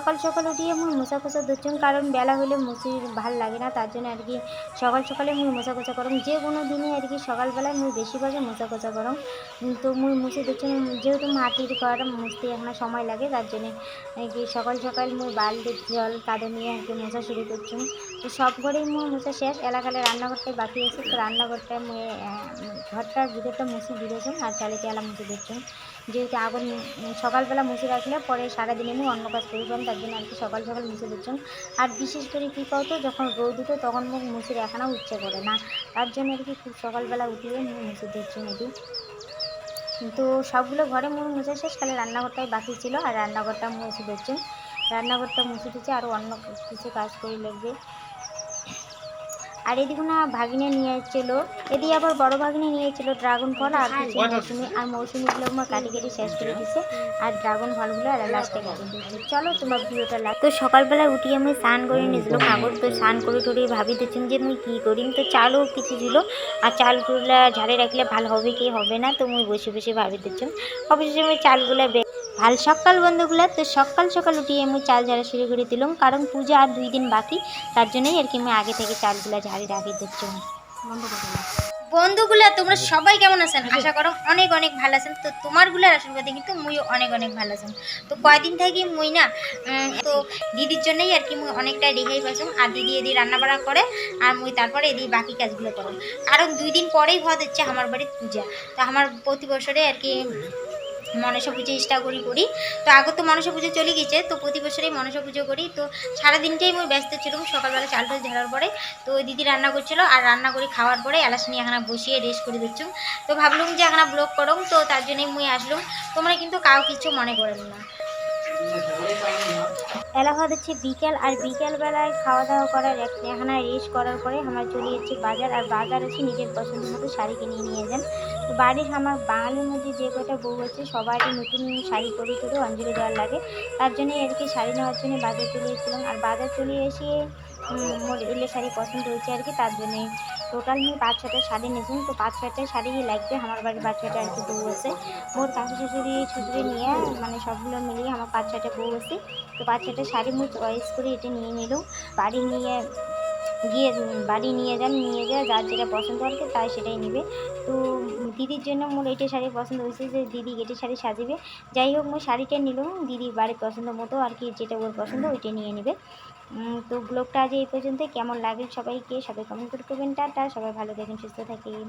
সকাল সকাল উঠিয়ে মুই মোছা কোছা ধরছুম, কারণ বেলা হলে মুছির ভাল লাগে না, তার জন্য আর কি সকাল সকালে মুই মোছা কোছা করম। যে কোনো দিনই আর কি সকালবেলায় মুই বেশিরভাগই মোছা কোছা করম। তো মুই মুছে ধরছুম, যেহেতু মাটির ঘর মুছতে এখন সময় লাগে, তার জন্যে আর কি সকাল সকাল মুই বালতির জল কাদা নিয়ে আর কি মোছা শুরু করছুম। তো সব ঘরেই মুই মোছা শেষ, এলাকালে রান্নাঘরটাই বাকি আছে। তো রান্নাঘরটায় মুই ঘরটার ভিতরটা মুছি দিয়েছুম আর চালিতে এলা মুছে দিচ্ছুম। যেহেতু আগুন সকালবেলা মুছে রাখলে পরে সারাদিন আমি অন্য কাজ করি পাম, তার জন্য আর কি সকাল সকাল মুছে দিচ্ছুম। আর বিশেষ করে কী কতো, যখন রোদ উঠে তখন মুখ মুছে রাখানাও ইচ্ছে করে না, তার জন্য আর কি খুব সকালবেলা উঠিয়ে মুখ মুছে দিচ্ছুম এটি। তো সবগুলো ঘরে মুই মুছে শেষ, খালি রান্নাঘরটাই বাকি ছিল, আর রান্নাঘরটা মুছে দিচ্ছুম। রান্নাঘরটা মুছে দিচ্ছে, আরও অন্য কিছু কাজ করে লাগবে। আর এদিকে না ভাগিনে নিয়ে এসেছিল, এদিকে আবার বড় ভাগিনে নিয়ে এসেছিল ড্রাগন ফল আর কিছু মৌসুমি, আর মৌসুমিগুলো আমার কাটি কেটে শেষ করে দিছে, আর ড্রাগন ফলগুলো আর লাস্টে কাটি দিয়েছে। চলো তোমার ভিডিওটা লাগ। তো সকালবেলা উঠি আমি স্নান করে নিয়েছিলাম আগর, তো স্নান করে টরে ভাবি দিচ্ছেন যে মুই কী করি। তো চালও কিছু ছিল, আর চালগুলো ঝাড়ে রাখলে ভালো হবে কি হবে না, তো মুই বসে বসে ভাবি দিচ্ছেন। অবশ্যই আমি চালগুলো ভাল সকাল বন্ধুগুলা। তো সকাল সকাল উঠিয়ে আমি চাল ঝাড়া শুরু করে দিলাম, কারণ পূজা আর 2 দিন বাকি, তার জন্যই আর কি আমি আগে থেকে চালগুলা ঝাড়ি রাখি দিচ্ছি। বন্ধুগুলা তোমরা সবাই কেমন আছেন? আশা করো অনেক অনেক ভালো আছেন। তো তোমারগুলার আশীর্বাদে কিন্তু মুইও অনেক অনেক ভালো আছেন। তো কয়দিন থেকে মুই না তো দিদির জন্যই আর কি মুই অনেকটা রেহাই পাইছুম, আর দিদি এদি রান্না বাড়া করে, আর মুই তারপরে এদি বাকি কাজগুলো করুন, কারণ 2 দিন পরেই হওয়া দিচ্ছে আমার বাড়ির পূজা। তো আমার প্রতি বছরে আর কি মনসা পুজো ইষ্টা করি। তো আগে তো মনসা পুজো চলে গেছে, তো প্রতি বছরেই মনসা পুজো করি। তো সারাদিনটাই আমি ব্যস্ত ছিলাম, সকালবেলা চাল টাল ঝাড়ার পরে তো ওই দিদি রান্না করছিল, আর রান্না করে খাওয়ার পরে এলাচ নিয়ে এখানে বসিয়ে রেস্ট করে দিচ্ছুম। তো ভাবলুম যে এখানে ব্লগ করুম, তো তার জন্যই মুই আসলুম। তোমরা কিন্তু কাউ কিছু মনে করেন না। এলাকা হচ্ছে বিকেল, আর বিকেলবেলায় খাওয়া দাওয়া করার এখানে রেস্ট করার পরে আমরা চলে যাচ্ছি বাজার, আর বাজার আছে নিজের পছন্দ মতো শাড়ি কিনে নিয়ে যান। তো বাড়ির আমার বাঙালির মধ্যে যে কটা বউ আছে সবারই নতুন শাড়ি পরে টরে অঞ্জলি দেওয়ার লাগে, তার জন্যই আর কি শাড়ি নেওয়ার জন্য বাজার চলে এসেছিলাম। আর বাজার চলে এসে মোর এলে শাড়ি পছন্দ হয়েছে আর কি, তার জন্যই টোটাল আমি 5-6টা শাড়ি নিয়েছিলাম। তো 5-6টা শাড়ি লাগবে, আমার বাড়ির 5-6টা আর কি বউ আছে। মোর কাকু শ্বশুরি নিয়ে মানে সবগুলো মিলিয়ে আমার 5-6টা বউ আছে। তো 5-6টা শাড়ি মুই চয়েস করে এটা নিয়ে নিলাম। বাড়ি নিয়ে গিয়ে বাড়ি নিয়ে যা যার যেটা পছন্দ আর কি তাই সেটাই নেবে। তো দিদির জন্য মোর এইটা শাড়ি পছন্দ হয়েছে, যে দিদি এটা শাড়ি সাজিবে। যাই হোক মুই শাড়িটা নিলাম দিদির বাড়ির পছন্দ মতো আর কি, যেটা ওর পছন্দ ওইটা নিয়ে নেবে। তো ব্লগটা আজ এই পর্যন্ত, কেমন লাগে সবাই কমেন্ট করে করবেন। টাটা, সবাই ভালো থাকেন, সুস্থ থাকেন।